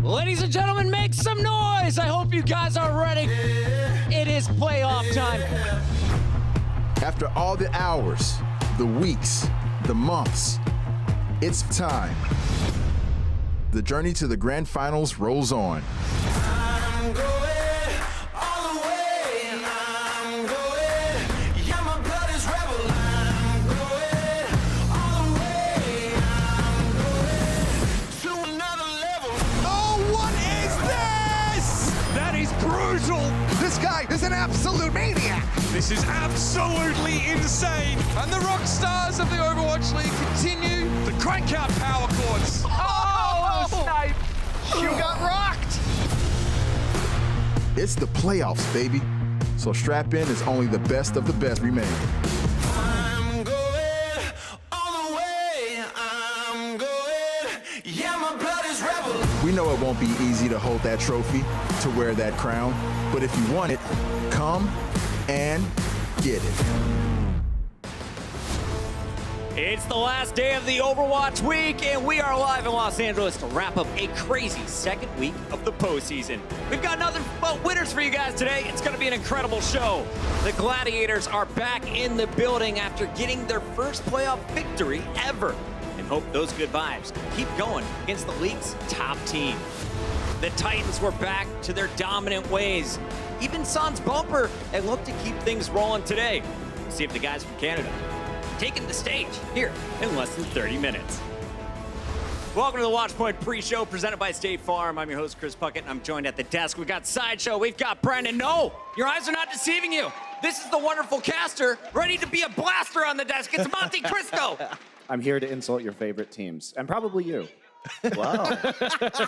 Ladies and gentlemen, make some noise. I hope you guys are ready. It is playoff time. After all the hours, the weeks, the months, it's time. The journey to the grand finals rolls on. I'm going all the way. I'm going. Yeah, my blood is rebel. I'm going all the way. I'm going to another level. Oh, what is this? That is brutal. This guy is an absolute maniac. This is absolutely insane. And the rock stars of the Overwatch League continue to crank out power chords. Oh, snipe. You got rocked. It's the playoffs, baby. So strap in as only the best of the best remain. I'm going all the way. I'm going. Yeah, my blood is rebel. We know it won't be easy to hold that trophy, to wear that crown, but if you want it, come and get it. It's the last day of the Overwatch week, and we are live in Los Angeles to wrap up a crazy second week of the postseason. We've got nothing but winners for you guys today. It's going to be an incredible show. The Gladiators are back in the building after getting their first playoff victory ever, and hope those good vibes keep going against the league's top team. The Titans were back to their dominant ways. Even Sans Bumper and look to keep things rolling today. We'll see if the guys from Canada taking the stage here in less than 30 minutes. Welcome to the Watchpoint pre-show presented by State Farm. I'm your host, Chris Puckett, and I'm joined at the desk. We've got Sideshow, we've got Brendan. No, your eyes are not deceiving you. This is the wonderful caster, ready to be a blaster on the desk. It's Monte Cristo. I'm here to insult your favorite teams, and probably you. Wow.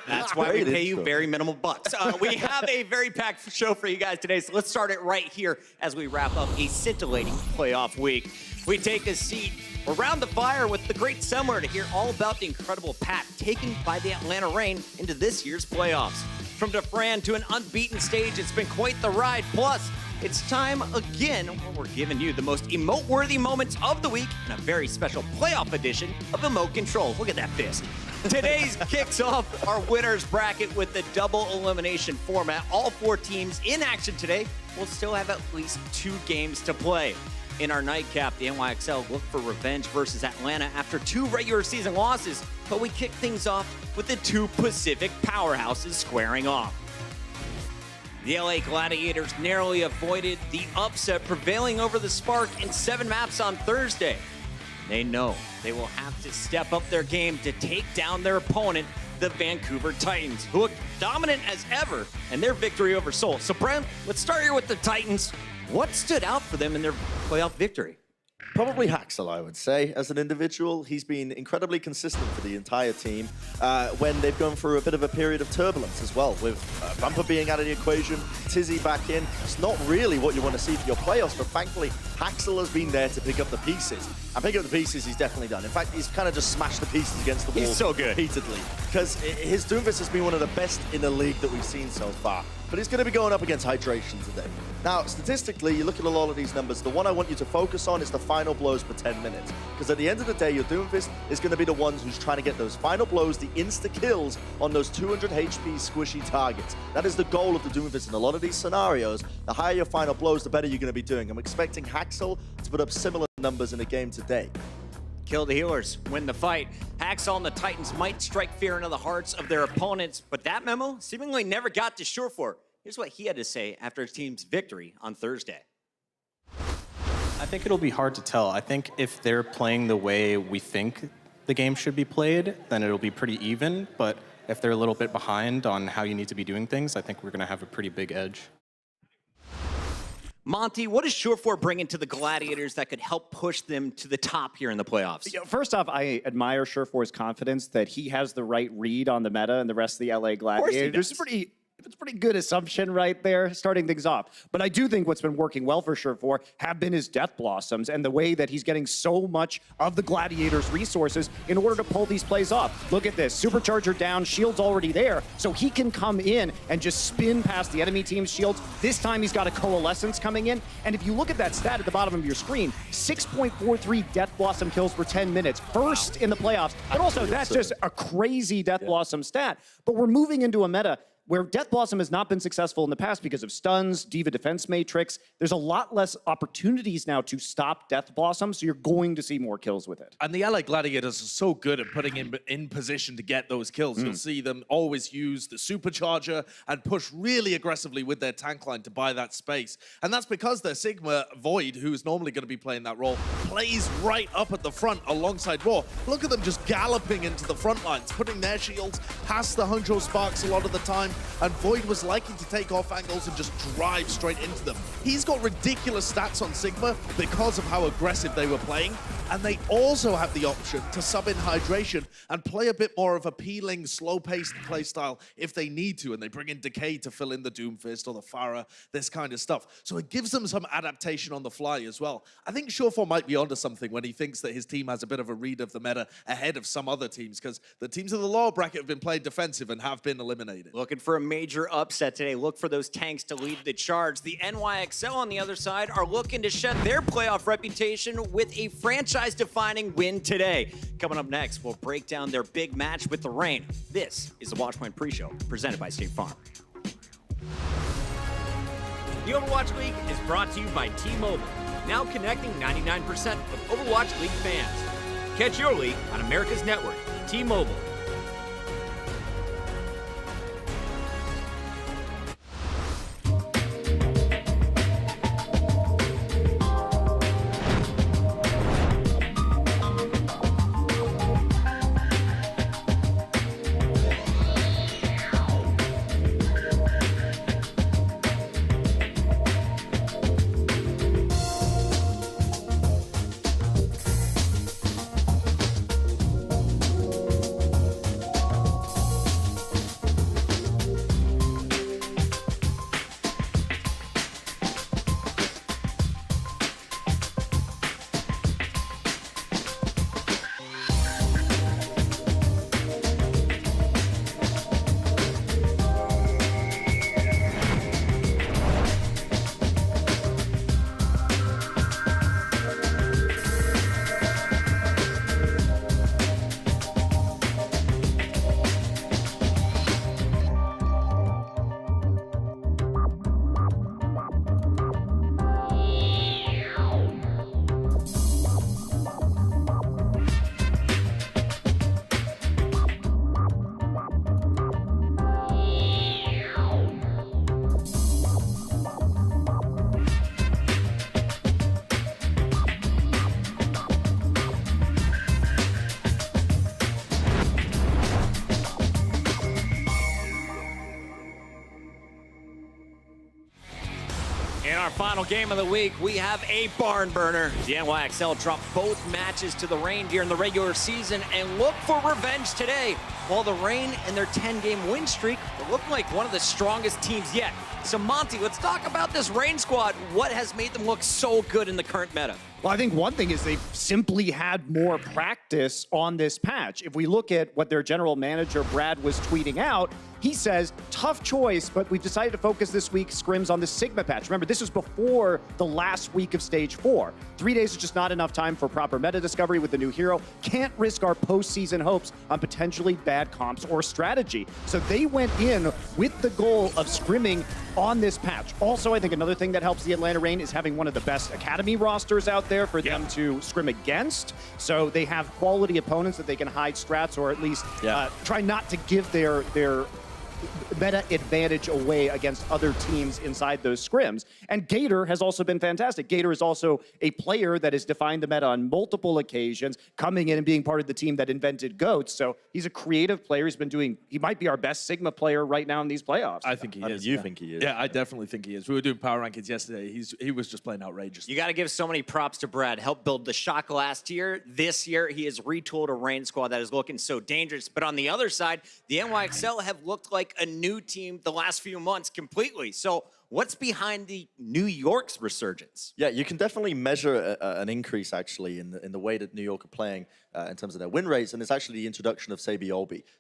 That's why we pay you very minimal bucks. We have a very packed show for you guys today, so let's start it right here as we wrap up a scintillating playoff week. We take a seat around the fire with the great Summer to hear all about the incredible path taken by the Atlanta Reign into this year's playoffs. From DeFran to an unbeaten stage, it's been quite the ride. Plus, it's time again where we're giving you the most emote-worthy moments of the week in a very special playoff edition of Emote Control. Look at that fist. Today's kicks off our winners bracket with the double elimination format. All four teams in action today will still have at least 2 games to play. In our nightcap, the NYXL look for revenge versus Atlanta after 2 regular season losses, but we kick things off with the 2 Pacific powerhouses squaring off. The LA Gladiators narrowly avoided the upset, prevailing over the Spark in 7 maps on Thursday. They know they will have to step up their game to take down their opponent, the Vancouver Titans, who look dominant as ever in their victory over Seoul. So, Brent, let's start here with the Titans. What stood out for them in their playoff victory? Probably Haxel, I would say, as an individual. He's been incredibly consistent for the entire team when they've gone through a bit of a period of turbulence as well, with Bumper being out of the equation, Tizzy back in. It's not really what you want to see for your playoffs, but thankfully, Haxel has been there to pick up the pieces. And picking up the pieces, he's definitely done. In fact, he's kind of just smashed the pieces against the wall. He's so good. Repeatedly. Because his Doomfist has been one of the best in the league that we've seen so far. But he's going to be going up against Hydration today. Now, statistically, you look at a lot of these numbers, the one I want you to focus on is the final blows per 10 minutes. Because at the end of the day, your Doomfist is going to be the ones who's trying to get those final blows, the insta-kills on those 200 HP squishy targets. That is the goal of the Doomfist in a lot of these scenarios. The higher your final blows, the better you're going to be doing. I'm expecting Haxel to put up similar numbers in a game today. Kill the healers, win the fight. Haxel and the Titans might strike fear into the hearts of their opponents, but that memo seemingly never got to Surefour. Here's what he had to say after his team's victory on Thursday. I think it'll be hard to tell. I think if they're playing the way we think the game should be played, then it'll be pretty even. But if they're a little bit behind on how you need to be doing things, I think we're going to have a pretty big edge. Monty, what does Surefour bring into the Gladiators that could help push them to the top here in the playoffs? First off, I admire Surefour's confidence that he has the right read on the meta and the rest of the LA Gladiators. It's pretty It's a pretty good assumption right there, starting things off. But I do think what's been working well for Surefour have been his Death Blossoms and the way that he's getting so much of the Gladiators' resources in order to pull these plays off. Look at this, Supercharger down, shield's already there, so he can come in and just spin past the enemy team's shields. This time he's got a Coalescence coming in, and if you look at that stat at the bottom of your screen, 6.43 Death Blossom kills per 10 minutes, first in the playoffs, but also that's just a crazy Death Blossom stat. But we're moving into a meta where Death Blossom has not been successful in the past because of stuns, Diva Defense Matrix. There's a lot less opportunities now to stop Death Blossom, so you're going to see more kills with it. And the LA Gladiators are so good at putting in position to get those kills. You'll see them always use the Supercharger and push really aggressively with their tank line to buy that space. And that's because their Sigma Void, who is normally going to be playing that role, plays right up at the front alongside Raw. Look at them just galloping into the front lines, putting their shields past the Huncho Sparks a lot of the time. And Void was liking to take off angles and just drive straight into them. He's got ridiculous stats on Sigma because of how aggressive they were playing. And they also have the option to sub in Hydration and play a bit more of a peeling, slow-paced playstyle if they need to. And they bring in Decay to fill in the Doomfist or the Pharah, this kind of stuff. So it gives them some adaptation on the fly as well. I think Surefour might be onto something when he thinks that his team has a bit of a read of the meta ahead of some other teams, because the teams in the lower bracket have been playing defensive and have been eliminated. Looking for a major upset today. Look for those tanks to lead the charge. The NYXL on the other side are looking to shed their playoff reputation with a franchise-defining win today. Coming up next, we'll break down their big match with the Reign. This is the Watchpoint Pre-Show, presented by State Farm. The Overwatch League is brought to you by T-Mobile, now connecting 99% of Overwatch League fans. Catch your league on America's network, T-Mobile. In our final game of the week, we have a barn burner. The NYXL dropped both matches to the Reign during the regular season and look for revenge today. While the Reign and their 10-game win streak look like one of the strongest teams yet. So Monty, let's talk about this Reign squad. What has made them look so good in the current meta? Well, I think one thing is they've simply had more practice on this patch. If we look at what their general manager, Brad, was tweeting out, he says, tough choice, but we've decided to focus this week scrims on the Sigma patch. Remember, this was before the last week of Stage 4. 3 days is just not enough time for proper meta discovery with the new hero. Can't risk our postseason hopes on potentially bad comps or strategy. So they went in with the goal of scrimming on this patch. Also, I think another thing that helps the Atlanta Reign is having one of the best academy rosters out there for them to scrim against. So they have quality opponents that they can hide strats or at least try not to give their meta advantage away against other teams inside those scrims. And Gator has also been fantastic. Gator is also a player that has defined the meta on multiple occasions, coming in and being part of the team that invented GOATs. So he's a creative player. He might be our best Sigma player right now in these playoffs. I think he is. You think he is? Yeah, I definitely think he is. We were doing power rankings yesterday. He was just playing outrageous. You got to give so many props to Brad. Helped build the Shock last year. This year, he has retooled a Reign squad that is looking so dangerous. But on the other side, the NYXL have looked like like a new team the last few months completely. So what's behind the New York's resurgence? Yeah, you can definitely measure an increase actually in the way that New York are playing in terms of their win rates, and it's actually the introduction of Sabi,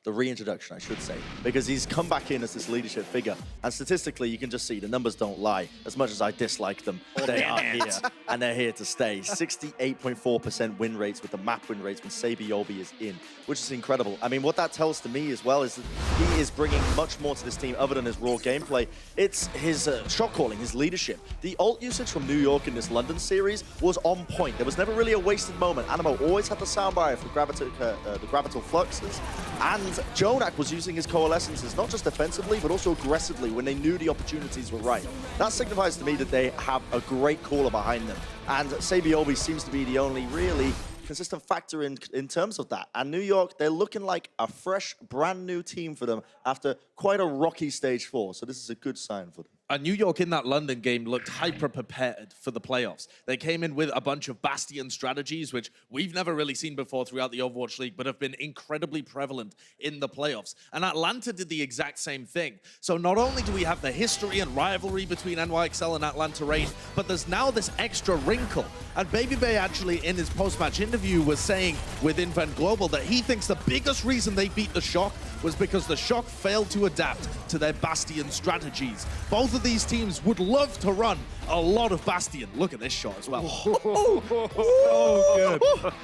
the reintroduction, I should say, because he's come back in as this leadership figure, and statistically, you can just see the numbers don't lie. As much as I dislike them, they are here, and they're here to stay. 68.4% win rates with the map win rates when Sabi is in, which is incredible. I mean, what that tells to me as well is that he is bringing much more to this team other than his raw gameplay. It's his shot calling, his leadership. The ult usage from New York in this London series was on point. There was never really a wasted moment. Animo always had the soundbite for the Gravital Fluxes, and Jonak was using his Coalescences not just defensively, but also aggressively when they knew the opportunities were right. That signifies to me that they have a great caller behind them, and Sabi seems to be the only really consistent factor in terms of that. And New York, they're looking like a fresh, brand new team for them after quite a rocky stage 4, so this is a good sign for them. New York in that London game looked hyper-prepared for the playoffs. They came in with a bunch of Bastion strategies, which we've never really seen before throughout the Overwatch League, but have been incredibly prevalent in the playoffs. And Atlanta did the exact same thing. So not only do we have the history and rivalry between NYXL and Atlanta Reign, but there's now this extra wrinkle. And Baby Bay actually, in his post-match interview, was saying with Invent Global that he thinks the biggest reason they beat the Shock was because the Shock failed to adapt to their Bastion strategies. Both of these teams would love to run a lot of Bastion. Look at this shot as well.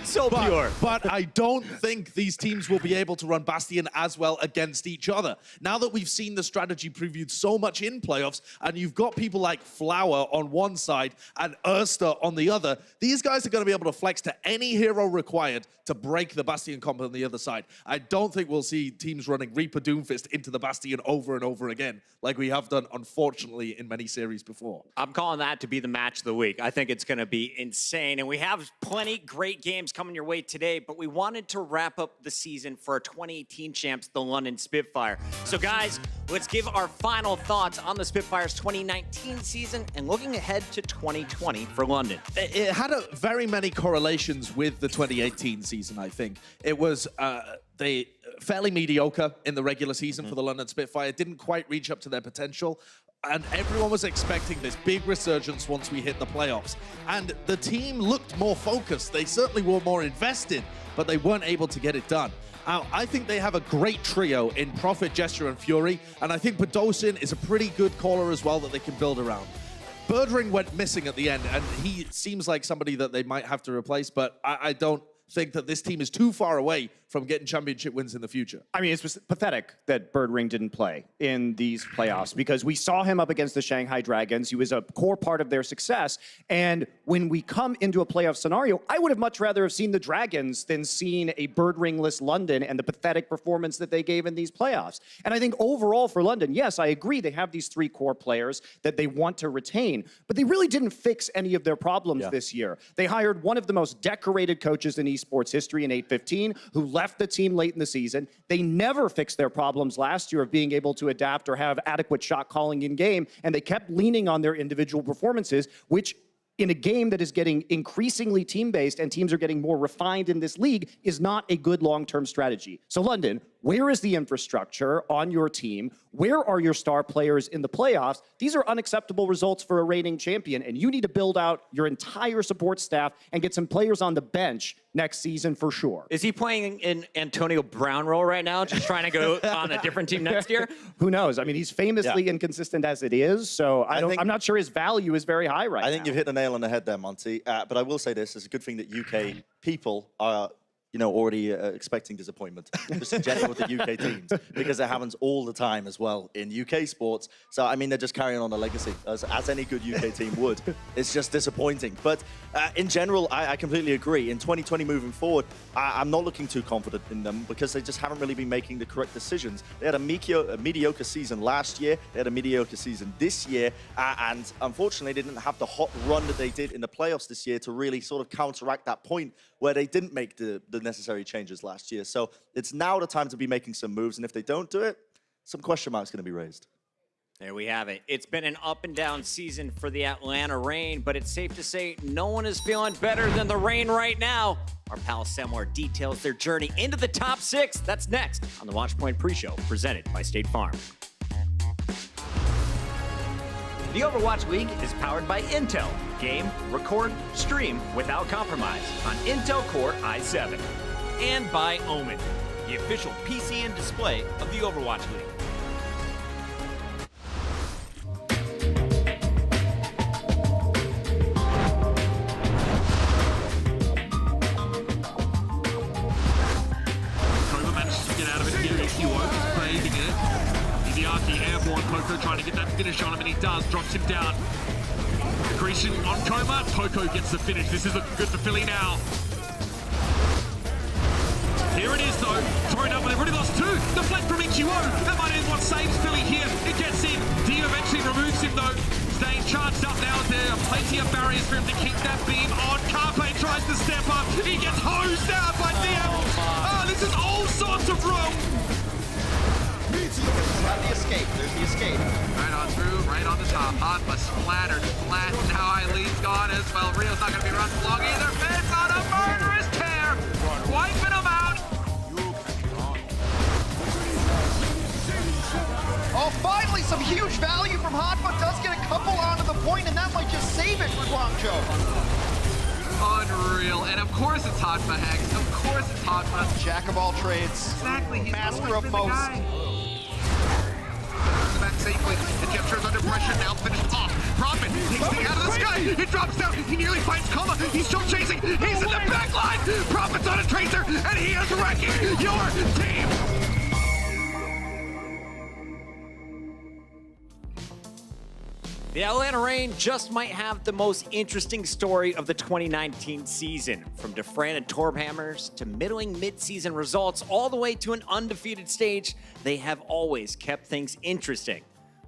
So pure. But I don't think these teams will be able to run Bastion as well against each other. Now that we've seen the strategy previewed so much in playoffs, and you've got people like Flower on one side and Erster on the other, these guys are going to be able to flex to any hero required to break the Bastion comp on the other side. I don't think we'll see teams running Reaper Doomfist into the Bastion over and over again, like we have done, unfortunately, in many series before. I'm calling that to be the match of the week. I think it's going to be insane. And we have plenty great games coming your way today, but we wanted to wrap up the season for our 2018 champs, the London Spitfire. So guys, let's give our final thoughts on the Spitfire's 2019 season and looking ahead to 2020 for London. It had very many correlations with the 2018 season, I think. It was they fairly mediocre in the regular season for the London Spitfire, didn't quite reach up to their potential, and everyone was expecting this big resurgence once we hit the playoffs. And the team looked more focused. They certainly were more invested, but they weren't able to get it done. I think they have a great trio in Prophet, Gesture, and Fury, and I think Podosin is a pretty good caller as well that they can build around. Birdring went missing at the end, and he seems like somebody that they might have to replace, but I don't think that this team is too far away from getting championship wins in the future. I mean, it's pathetic that Birdring didn't play in these playoffs because we saw him up against the Shanghai Dragons. He was a core part of their success. And when we come into a playoff scenario, I would have much rather have seen the Dragons than seen a Birdringless London and the pathetic performance that they gave in these playoffs. And I think overall for London, yes, I agree they have these 3 core players that they want to retain, but they really didn't fix any of their problems this year. They hired one of the most decorated coaches in esports history in 815, who left the team late in the season. They never fixed their problems last year of being able to adapt or have adequate shot calling in game, and they kept leaning on their individual performances, which in a game that is getting increasingly team-based and teams are getting more refined in this league is not a good long-term strategy. So London, where is the infrastructure on your team? Where are your star players in the playoffs? These are unacceptable results for a reigning champion, and you need to build out your entire support staff and get some players on the bench next season for sure. Is he playing in Antonio Brown role right now, just trying to go on a different team next year? Who knows? I mean, he's famously inconsistent as it is, so I'm not sure his value is very high right now. I think you've hit the nail on the head there, Monty. But I will say this, it's a good thing that UK people are already expecting disappointment, just in general with the UK teams, because it happens all the time as well in UK sports. So, I mean, they're just carrying on a legacy, as any good UK team would. It's just disappointing. But in general, I completely agree. In 2020 moving forward, I'm not looking too confident in them because they just haven't really been making the correct decisions. They had a mediocre season last year. They had a mediocre season this year. And unfortunately, they didn't have the hot run that they did in the playoffs this year to really sort of counteract that point where they didn't make the necessary changes last year. So it's now the time to be making some moves, and if they don't do it, some question marks going to be raised. There we have it. It's been an up and down season for the Atlanta Reign, but it's safe to say no one is feeling better than the Reign right now. Our pal Semler details their journey into the top 6. That's next on the Watchpoint Pre-Show, presented by State Farm. The Overwatch League is powered by Intel. Game, record, stream without compromise on Intel Core i7. And by Omen, the official PC and display of the Overwatch League. Poco trying to get that finish on him, and he does. Drops him down. Accretion on Coma. Poco gets the finish. This is looking good for Philly now. Here it is, though. Thrown up, but they've already lost 2. The flank from EQO. That might be what saves Philly here. It gets in. Dio eventually removes him, though. Staying charged up now. There are plenty of barriers for him to keep that beam on. Carpe tries to step up. He gets hosed out by Dio. Oh, this is all sorts of wrong. The escape. There's the escape. Right on through, right on the top. Hotma splattered flat. Now Eileen's gone as well. Rio's not going to be run long either. Fizz on a murderous tear. Wiping him out. Oh, finally some huge value from Hotma. Does get a couple onto the point, and that might just save it for Guangzhou. Unreal. And of course it's Hotma, Hex. Of course it's Hotma. Jack of all trades. Exactly. He's Master of most. Back safely. The Jeffster's under pressure now. Finished off. Profit takes the out of the sky. It drops down. He nearly finds Coma. He's still chasing. He's in the back line. Profit's on a tracer, and he is wrecking your team. The Atlanta Reign just might have the most interesting story of the 2019 season. From Defran and Torbhammers to middling mid-season results, all the way to an undefeated stage, they have always kept things interesting.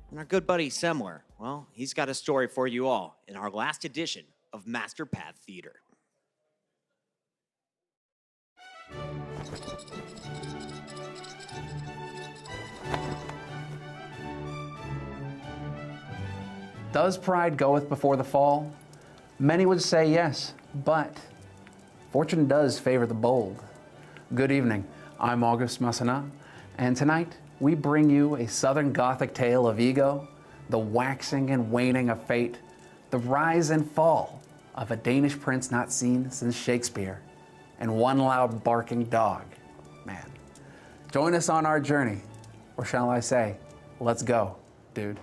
And our good buddy Semler, well, he's got a story for you all in our last edition of Master Path Theater. Does pride goeth before the fall? Many would say yes, but fortune does favor the bold. Good evening, I'm August Massana, and tonight we bring you a Southern Gothic tale of ego, the waxing and waning of fate, the rise and fall of a Danish prince not seen since Shakespeare, and one loud barking dog. Man, join us on our journey, or shall I say, let's go, dude.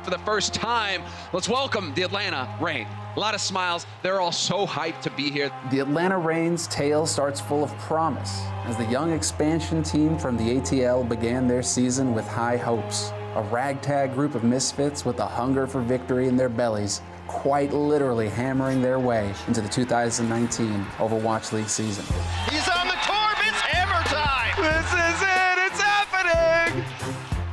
For the first time, let's welcome the Atlanta Reign. A lot of smiles. They're all so hyped to be here. The Atlanta Reign's tale starts full of promise as the young expansion team from the ATL began their season with high hopes. A ragtag group of misfits with a hunger for victory in their bellies, quite literally hammering their way into the 2019 Overwatch League season. He's on the Torb. It's hammer time. This is it. It's happening.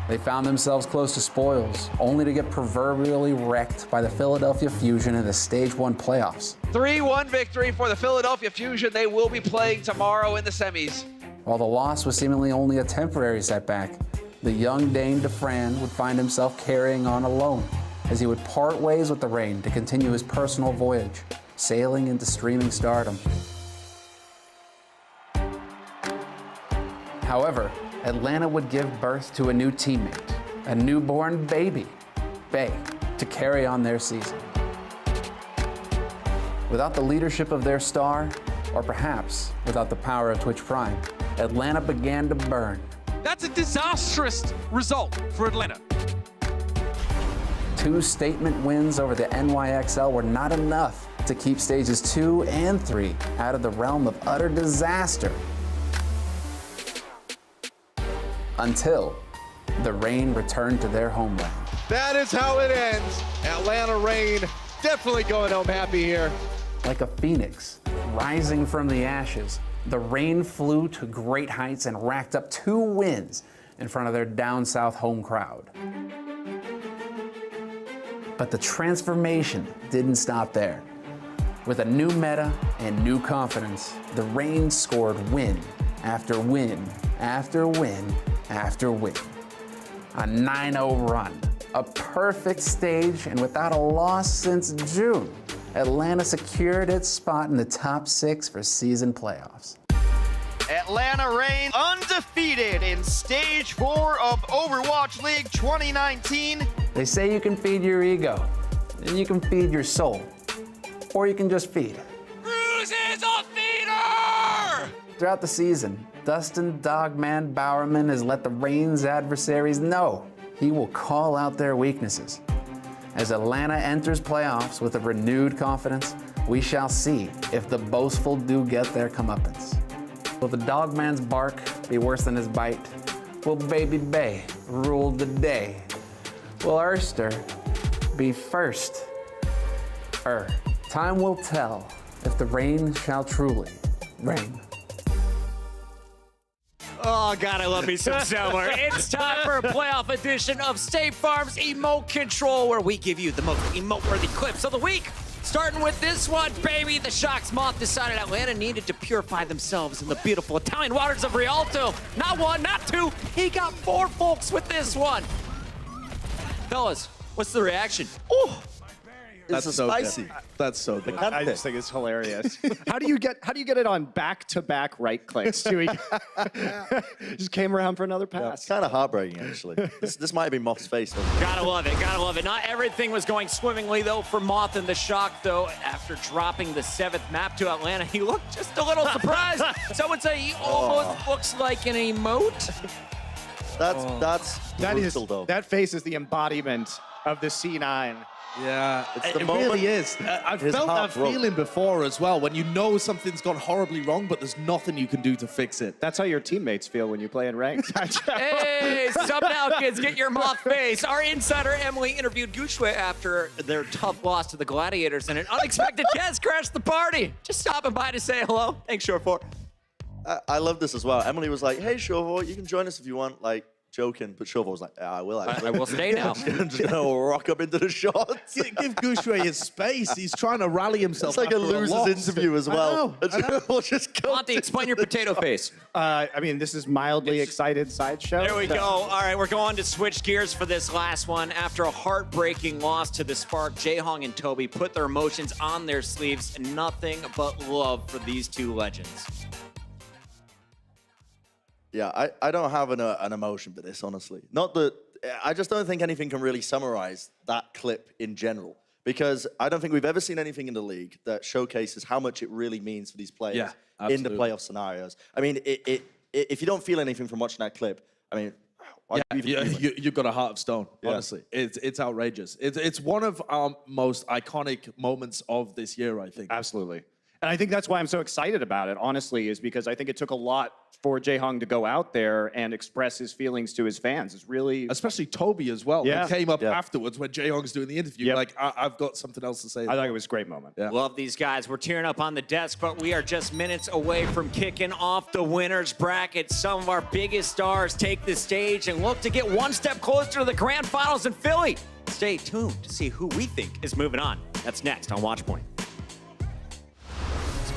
They found themselves close to spoils, only to get proverbially wrecked by the Philadelphia Fusion in the Stage 1 playoffs. 3-1 victory for the Philadelphia Fusion. They will be playing tomorrow in the semis. While the loss was seemingly only a temporary setback, the young Dane Defran would find himself carrying on alone as he would part ways with the Reign to continue his personal voyage, sailing into streaming stardom. However, Atlanta would give birth to a new teammate, a newborn baby, Bay, to carry on their season. Without the leadership of their star, or perhaps without the power of Twitch Prime, Atlanta began to burn. That's a disastrous result for Atlanta. 2 statement wins over the NYXL were not enough to keep stages 2 and 3 out of the realm of utter disaster. Until the Reign returned to their homeland. That is how it ends. Atlanta Reign definitely going home happy here. Like a phoenix rising from the ashes, the Reign flew to great heights and racked up 2 wins in front of their down south home crowd. But the transformation didn't stop there. With a new meta and new confidence, the Reign scored win after win after win after win. A 9-0 run. A perfect stage, and without a loss since June, Atlanta secured its spot in the top 6 for season playoffs. Atlanta reigns undefeated in Stage 4 of Overwatch League 2019. They say you can feed your ego, and you can feed your soul, or you can just feed. Cruz is a feeder! Throughout the season, Dustin Dogman Bowerman has let the Reign's adversaries know he will call out their weaknesses. As Atlanta enters playoffs with a renewed confidence, we shall see if the boastful do get their comeuppance. Will the Dogman's bark be worse than his bite? Will Baby Bay rule the day? Will Erster be first? Time will tell if the Reign shall truly reign. Oh, God, I love me some Zelmer. It's time for a playoff edition of State Farm's Emote Control, where we give you the most emote-worthy clips of the week. Starting with this one, baby. The Shock's Moth decided Atlanta needed to purify themselves in the beautiful Italian waters of Rialto. Not one, not two. He got 4 folks with this one. Fellas, what's the reaction? Oh, It's That's so spicy. good. That's so good. I just think it's hilarious. How do you get it on back-to-back right clicks too? He just came around for another Yeah, pass. it's kind of heartbreaking, actually. This might have been Moth's face. Gotta love it, gotta love it. Not everything was going swimmingly, though, for Moth and the Shock, though. After dropping the 7th map to Atlanta, he looked just a little surprised. Some would say he almost looks like an emote. That's brutal, though. That face is the embodiment of the C9. Yeah, It's the it moment really is. I've his felt that heart broke. feeling before as well, when you know something's gone horribly wrong, but there's nothing you can do to fix it. That's how your teammates feel when you play in ranked. Hey, sub now, kids. Get your Moth face. Our insider, Emily, interviewed Gushue after their tough loss to the Gladiators, and an unexpected guest crashed the party. Just stopping by to say hello. Thanks, Shore4. I love this as well. Emily was like, hey, Shovo, you can join us if you want, like, joking. But Shovo was like, yeah, I will. I will stay now. I'm just going to rock up into the shots. Give Gushue his space. He's trying to rally himself. It's like a after loser's loss. interview as well. I know. We'll just go Monty, explain your potato face. I mean, this is mildly excited sideshow. There we go. All right, we're going to switch gears for this last one. After a heartbreaking loss to the Spark, Jaehong and Toby put their emotions on their sleeves. Nothing but love for these two legends. Yeah, I don't have an emotion for this, honestly. Not that, I just don't think anything can really summarize that clip in general. Because I don't think we've ever seen anything in the league that showcases how much it really means for these players in the playoff scenarios. I mean, if you don't feel anything from watching that clip, I mean, you've got a heart of stone, honestly. It's outrageous. It's one of our most iconic moments of this year, I think. Absolutely. And I think that's why I'm so excited about it, honestly, is because I think it took a lot for Jaehong to go out there and express his feelings to his fans. It's really... Especially Toby as well. Yeah. He came up afterwards when Jaehong's doing the interview. Like, I've got something else to say. I thought it was a great moment. Yeah. Love these guys. We're tearing up on the desk, but we are just minutes away from kicking off the winners bracket. Some of our biggest stars take the stage and look to get one step closer to the grand finals in Philly. Stay tuned to see who we think is moving on. That's next on Watchpoint.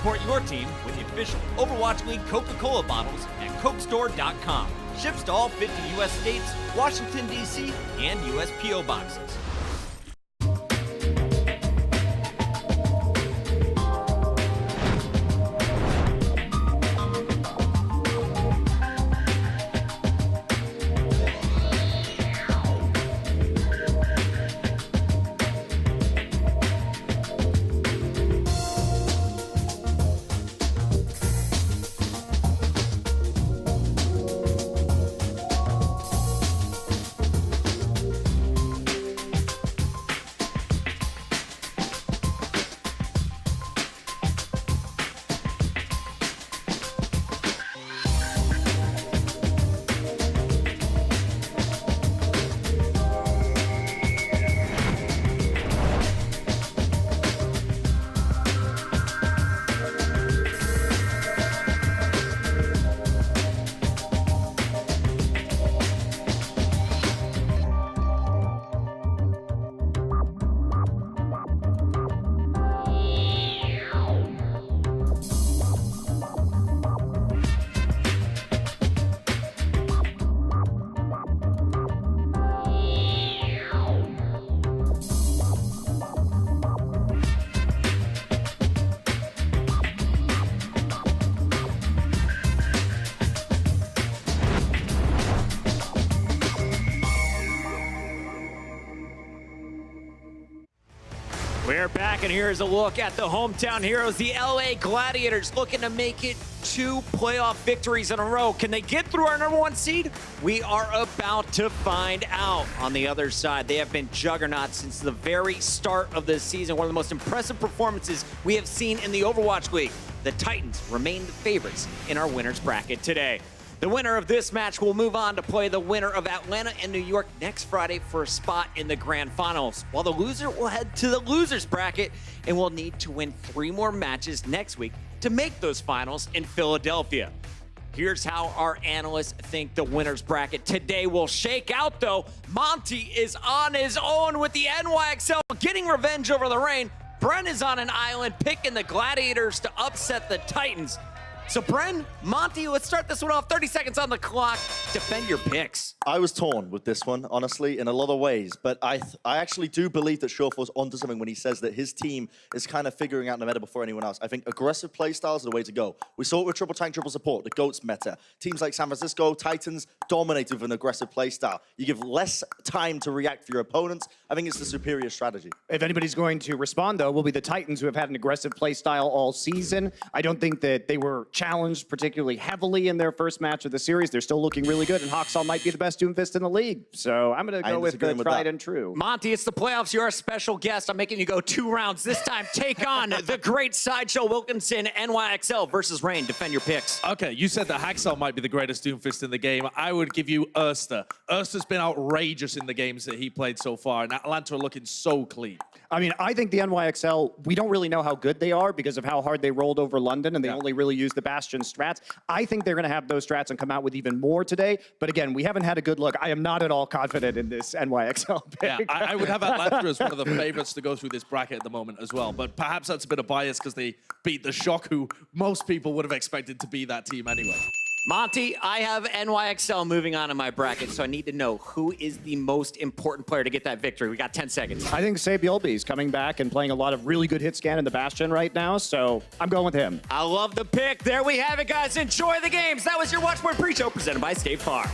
Support your team with the official Overwatch League Coca-Cola bottles at CokeStore.com. Ships to all 50 U.S. states, Washington, D.C., and U.S. P.O. boxes. We're back, and here's a look at the hometown heroes, the LA Gladiators, looking to make it 2 playoff victories in a row. Can they get through our #1 seed? We are about to find out. On the other side, they have been juggernauts since the very start of the season. One of the most impressive performances we have seen in the Overwatch League. The Titans remain the favorites in our winner's bracket today. The winner of this match will move on to play the winner of Atlanta and New York next Friday for a spot in the grand finals, while the loser will head to the loser's bracket and will need to win 3 more matches next week to make those finals in Philadelphia. Here's how our analysts think the winner's bracket today will shake out, though. Monty is on his own with the NYXL getting revenge over the Reign. Bren is on an island picking the Gladiators to upset the Titans. So, Bren, Monty, let's start this one off. 30 seconds on the clock. Defend your picks. I was torn with this one, honestly, in a lot of ways. But I actually do believe that Shawfall's onto something when he says that his team is kind of figuring out the meta before anyone else. I think aggressive playstyles are the way to go. We saw it with triple tank, triple support, the GOATS meta. Teams like San Francisco, Titans, dominated with an aggressive playstyle. You give less time to react for your opponents. I think it's the superior strategy. If anybody's going to respond, though, will be the Titans, who have had an aggressive playstyle all season. I don't think that they were challenged particularly heavily in their first match of the series. They're still looking really good, and Hawksall might be the best Doomfist in the league. So I'm going to go with the tried and true. Monty, it's the playoffs. You're a special guest. I'm making you go 2 rounds. This time, take on the great Sideshow Wilkinson, NYXL versus Reign. Defend your picks. Okay, you said that Haxel might be the greatest Doomfist in the game. I would give you Erster. Erster's been outrageous in the games that he played so far, and Atlanta are looking so clean. I mean, I think the NYXL, we don't really know how good they are because of how hard they rolled over London, and they only really used the Bastion strats. I think they're going to have those strats and come out with even more today. But again, we haven't had a good look. I am not at all confident in this NYXL pick. Yeah, I would have Atlanta as one of the favorites to go through this bracket at the moment as well. But perhaps that's a bit of bias because they beat the Shock, who most people would have expected to be that team anyway. Monty, I have NYXL moving on in my bracket, so I need to know who is the most important player to get that victory. We got 10 seconds. I think Sabiolbe is coming back and playing a lot of really good hit scan in the Bastion right now, so I'm going with him. I love the pick. There we have it, guys. Enjoy the games. That was your Watchpoint pre-show presented by State Farm.